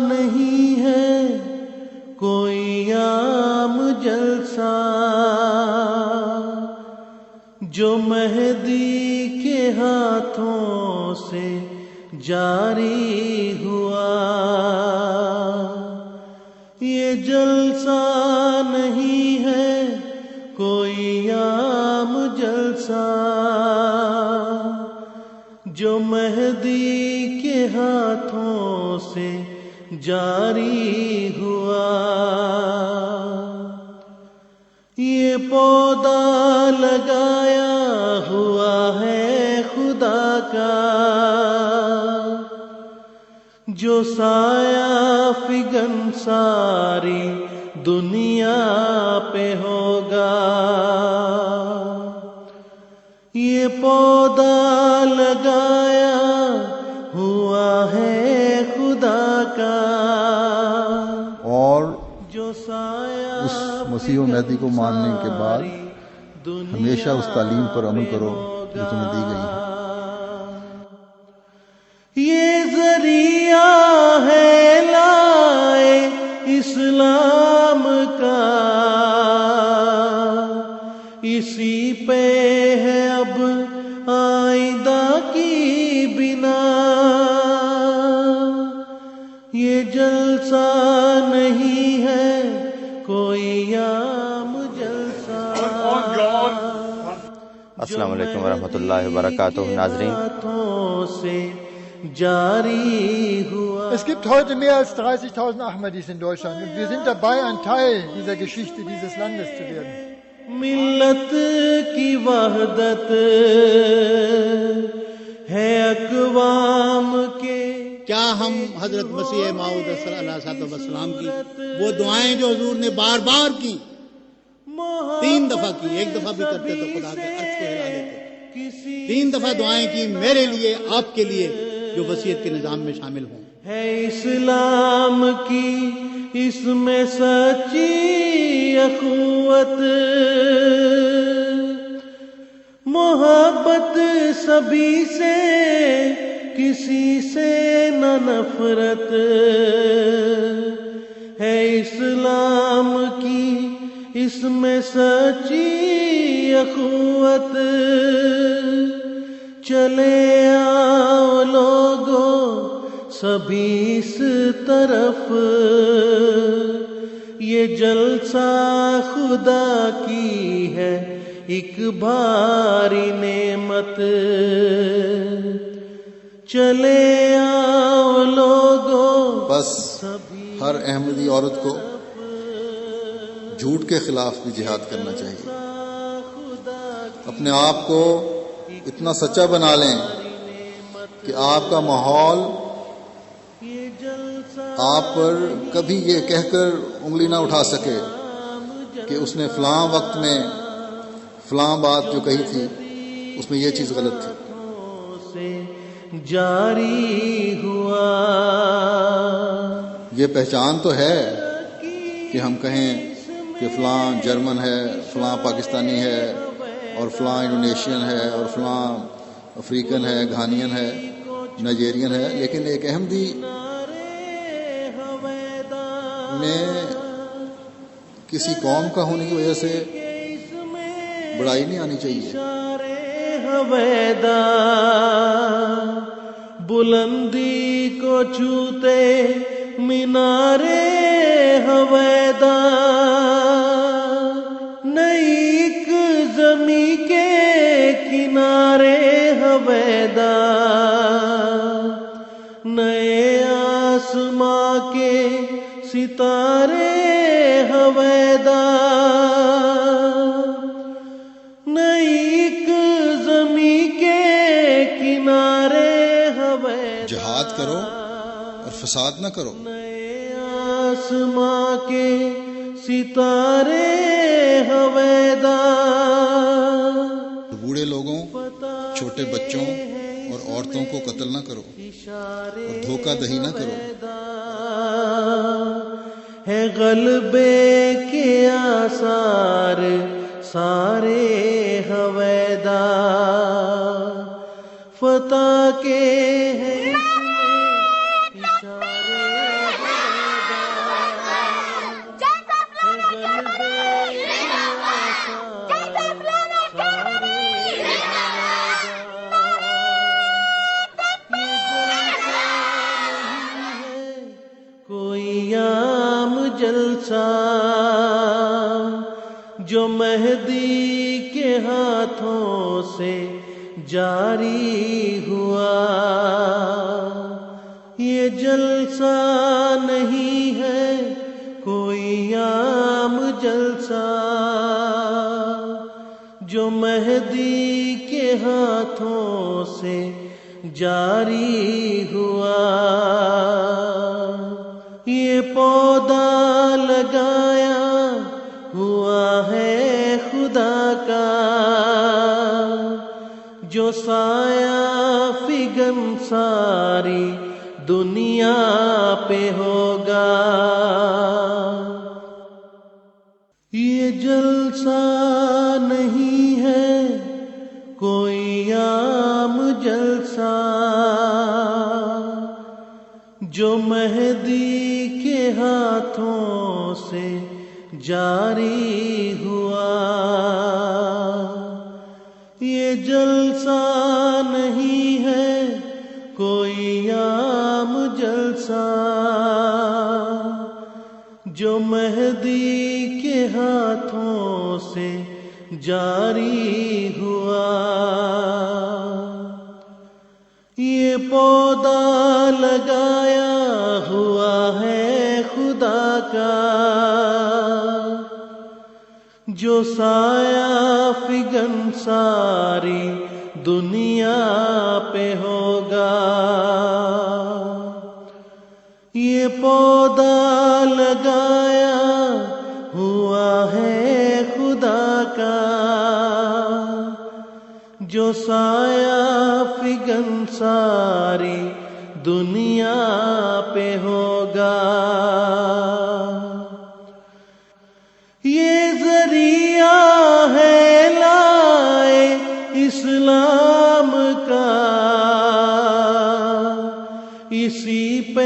نہیں ہے کوئی عام جلسہ جو مہدی کے ہاتھوں سے جاری ہوا. یہ جلسہ نہیں ہے کوئی عام جلسہ جو مہدی کے ہاتھوں سے جاری ہوا. یہ پودا لگایا ہوا ہے خدا کا جو سایہ فگن ساری دنیا پہ ہوگا. یہ پودا لگایا ہوا ہے خدا کا اور جو سایہ اس مسیح و مہدی کو ماننے کے بعد ہمیشہ اس تعلیم پر عمل کرو جو تمہیں دی گئی ہے. یہ ذریعہ ہے لائے اسلام کا اسی پہ ہے اب آئندہ کی بنا. یہ جلسہ نہیں ہے کوئی عام جلسہ. السلام علیکم ورحمۃ اللہ وبرکاتہ. ناظرین، سے جاری ہوا. Es gibt heute mehr als 30.000 Ahmadis in Deutschland und wir sind dabei, ein Teil dieser Geschichte dieses Landes zu werden. ملت کی وحدت ہے اقوام کے. کیا ہم حضرت مسیح موعود علیہ السلام کی وہ دعائیں جو حضور نے بار بار کی، 3 دفعہ کی، 1 دفعہ بھی کرتے تو خدا کے عرش کو ہلا دیتے، 3 دفعہ دعائیں کی میرے لیے، آپ کے لیے جو وصیت کے نظام میں شامل ہوں. ہے اسلام کی اس میں سچی اخوت، محبت سبھی سے، کسی سے نہ نفرت. ہے اسلام کی اس میں سچی اخوت. چلے آؤ لوگو سبھی اس طرف، یہ جلسہ خدا کی ہے ایک بھاری نعمت. چلے آؤ لوگو. بس ہر احمدی عورت کو جھوٹ کے خلاف بھی جہاد کرنا چاہیے. اپنے آپ کو اتنا سچا بنا لیں کہ آپ کا ماحول آپ پر کبھی یہ کہہ کر انگلی نہ اٹھا سکے کہ اس نے فلاں وقت میں فلاں بات جو کہی تھی اس میں یہ چیز غلط تھی. جاری ہوا. یہ پہچان تو ہے کہ ہم کہیں کہ فلاں جرمن ہے، فلاں پاکستانی ہے، اور فلاں انڈونیشین ہے، اور فلاں افریقن ہے، گھانین ہے، نائجیرین ہے، لیکن ایک احمدی میں کسی قوم کا ہونے کی وجہ سے بڑائی نہیں آنی چاہیے. بلندی کو چھوتے مینارے ہویدا، نئیک زمیں کے کنارے ہویدا، نئے آسماں کے ستارے ہویدا، نئیک زمیں کے کنارے ہویدا. جہاد کرو اور فساد نہ کرو. نئے آسماں کے ستارے ہویدا. بوڑھے لوگوں، چھوٹے بچوں اور عورتوں کو قتل نہ کرو اور دھوکہ دہی نہ کرو. ہے غلبے کے آثار سارے ہویدا، فتح کے ہیں اشارے عام جلسہ جو مہدی کے ہاتھوں سے جاری ہوا، یہ جلسہ نہیں ہے کوئی عام جلسہ جو مہدی کے ہاتھوں سے جاری ہوا، یہ پودا لگایا ہوا ہے خدا کا جو سایہ فگن ساری دنیا پہ ہوگا، یہ جلسہ نہیں ہے کوئی عام جلسہ جو مہدی کے ہاتھوں سے جاری ہوا، یہ جلسہ نہیں ہے کوئی عام جلسہ جو مہدی کے ہاتھوں سے جاری ہوا، یہ پودا لگایا ہوا ہے خدا کا جو سایہ فگن ساری دنیا پہ ہوگا، یہ پودا لگایا ہوا ہے خدا کا جو سایہ فگن ساری دنیا پہ ہوگا، یہ ذریعہ ہے لائے اسلام کا، اسی پہ